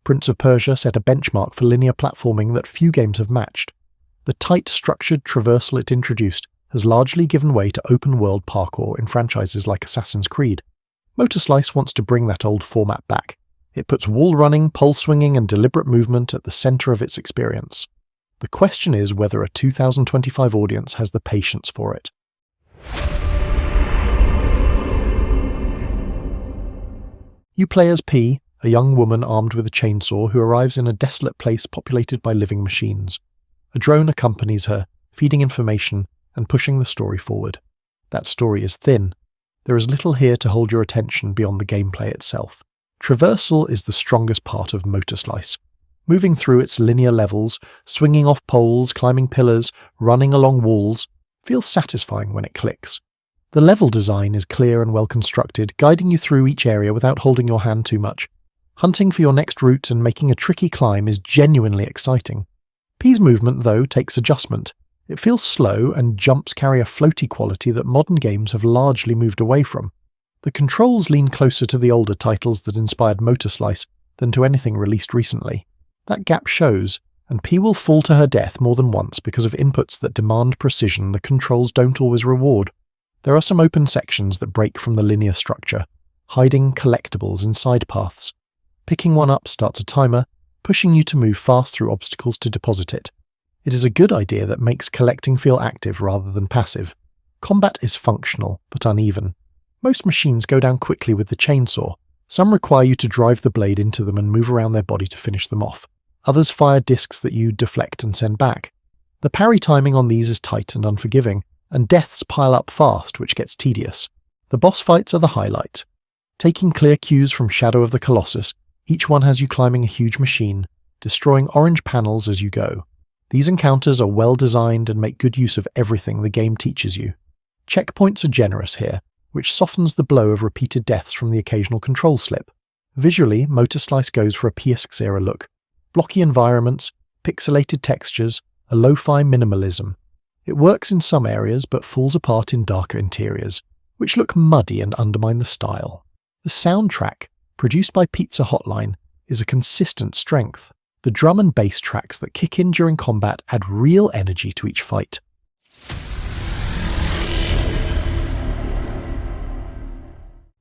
Prince of Persia set a benchmark for linear platforming that few games have matched. The tight, structured traversal it introduced has largely given way to open-world parkour in franchises like Assassin's Creed. MOTORSLICE wants to bring that old format back. It puts wall running, pole swinging, and deliberate movement at the center of its experience. The question is whether a 2025 audience has the patience for it. You play as P, a young woman armed with a chainsaw who arrives in a desolate place populated by living machines. A drone accompanies her, feeding information and pushing the story forward. That story is thin. There is little here to hold your attention beyond the gameplay itself. Traversal is the strongest part of MOTORSLICE. Moving through its linear levels, swinging off poles, climbing pillars, running along walls, feels satisfying when it clicks. The level design is clear and well constructed, guiding you through each area without holding your hand too much. Hunting for your next route and making a tricky climb is genuinely exciting. P's movement, though, takes adjustment. It feels slow, and jumps carry a floaty quality that modern games have largely moved away from. The controls lean closer to the older titles that inspired MOTORSLICE than to anything released recently. That gap shows, and P will fall to her death more than once because of inputs that demand precision the controls don't always reward. There are some open sections that break from the linear structure, hiding collectibles in side paths. Picking one up starts a timer, pushing you to move fast through obstacles to deposit it. It is a good idea that makes collecting feel active rather than passive. Combat is functional, but uneven. Most machines go down quickly with the chainsaw. Some require you to drive the blade into them and move around their body to finish them off. Others fire discs that you deflect and send back. The parry timing on these is tight and unforgiving, and deaths pile up fast, which gets tedious. The boss fights are the highlight. Taking clear cues from Shadow of the Colossus, each one has you climbing a huge machine, destroying orange panels as you go. These encounters are well designed and make good use of everything the game teaches you. Checkpoints are generous here, which softens the blow of repeated deaths from the occasional control slip. Visually, MOTORSLICE goes for a PS6-era look. Blocky environments, pixelated textures, a lo-fi minimalism. It works in some areas but falls apart in darker interiors, which look muddy and undermine the style. The soundtrack, produced by Pizza Hotline, is a consistent strength. The drum and bass tracks that kick in during combat add real energy to each fight.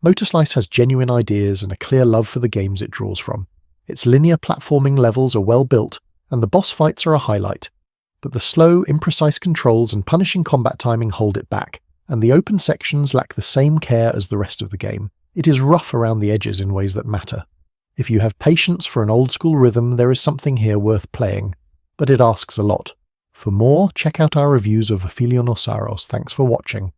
MOTORSLICE has genuine ideas and a clear love for the games it draws from. Its linear platforming levels are well built, and the boss fights are a highlight. But the slow, imprecise controls and punishing combat timing hold it back, and the open sections lack the same care as the rest of the game. It is rough around the edges in ways that matter. If you have patience for an old-school rhythm, there is something here worth playing, but it asks a lot. For more, check out our reviews of Ophelionosaurus. Thanks for watching.